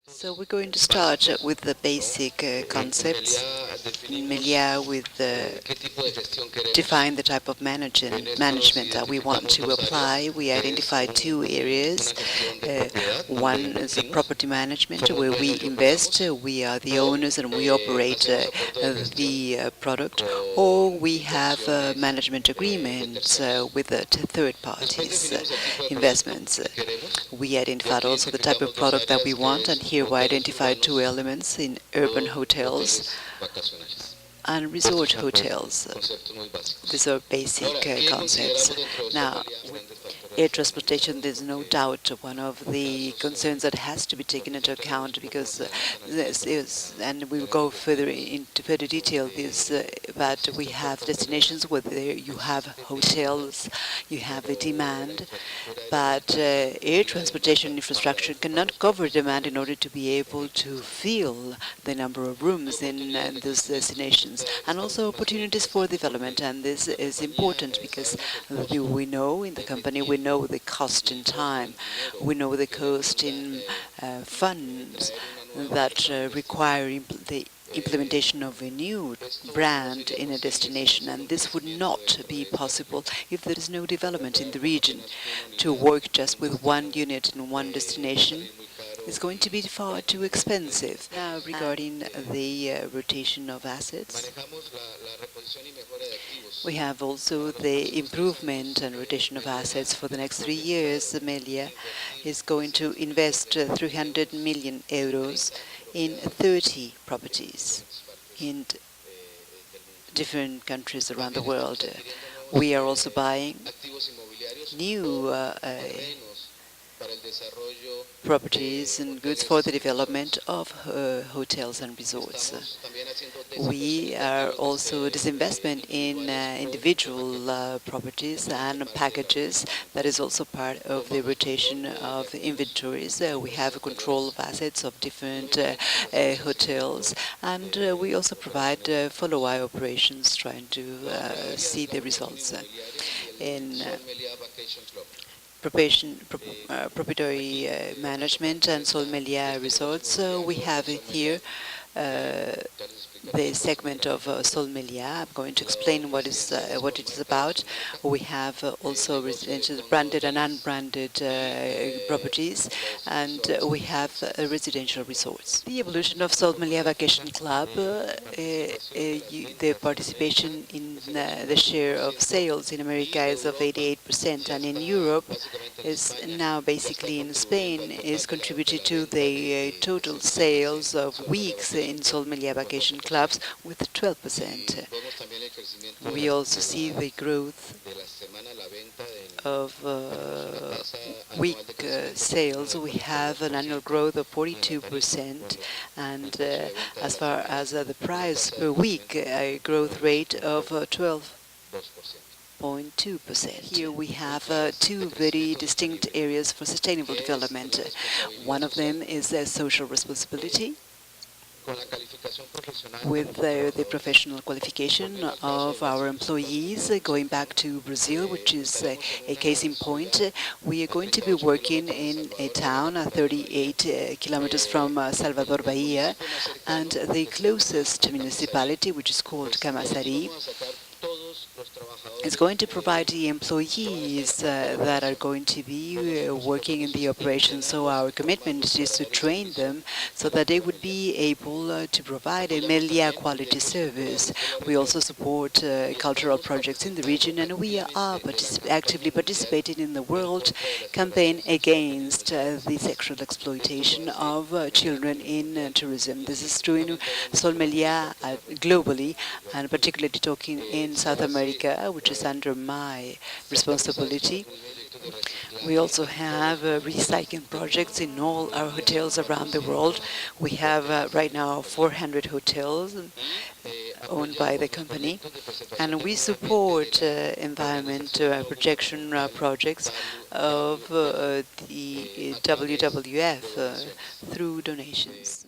So we're going to start with the basic concepts. Melia with define the type of management that we want to apply. We identified two areas. One is property management, where we invest. We are the owners and we operate the product. Or we have management agreements with third parties, investments. We identified also the type of product that we want, and here we identified two elements in urban hotels and resort hotels. These are basic concepts. Now, air transportation, there's no doubt one of the concerns that has to be taken into account, because this is, and we will go further into further detail, is that we have destinations where you have hotels, you have the demand, but air transportation infrastructure cannot cover demand in order to be able to fill the number of rooms in those destinations, and also opportunities for development. And this is important because we know in the company, we know the cost in time, we know the cost in funds that require the implementation of a new brand in a destination, and this would not be possible if there is no development in the region. To work just with one unit in one destination is going to be far too expensive. Now, regarding the rotation of assets, we have also the improvement and rotation of assets. For the next 3 years, Melia is going to invest 300 million euros in 30 properties in different countries around the world. We are also buying new properties and goods for the development of hotels and resorts. We are also disinvestment in individual properties and packages. That is also part of the rotation of inventories. We have a control of assets of different hotels, and we also provide follow-up operations trying to see the results. In proprietary management and Sol Melia resorts, we have here the segment of Sol Melia. I'm going to explain what it is about. We have also residential branded and unbranded properties, and we have residential resorts. The evolution of Sol Melia Vacation Club, the participation in the share of sales in America is of 88%, and in Europe is now basically in Spain is contributed to the total sales of weeks in Sol Melia Vacation Club with 12%. We also see the growth of week sales. We have an annual growth of 42%, and as far as the price per week, a growth rate of 12.2%. Here we have two very distinct areas for sustainable development. One of them is social responsibility, with the professional qualification of our employees. Going back to Brazil, which is a case in point, we are going to be working in a town 38 kilometers from Salvador Bahia, and the closest municipality, which is called Camaçari, is going to provide the employees that are going to be working in the operation. So our commitment is to train them so that they would be able to provide a Melia quality service. We also support cultural projects in the region, and we are actively participating in the world campaign against the sexual exploitation of children in tourism. This is true in Sol Melia globally, and particularly talking in South America, which is under my responsibility. We also have recycling projects in all our hotels around the world. We have right now 400 hotels owned by the company, and we support environment protection projects of the WWF through donations.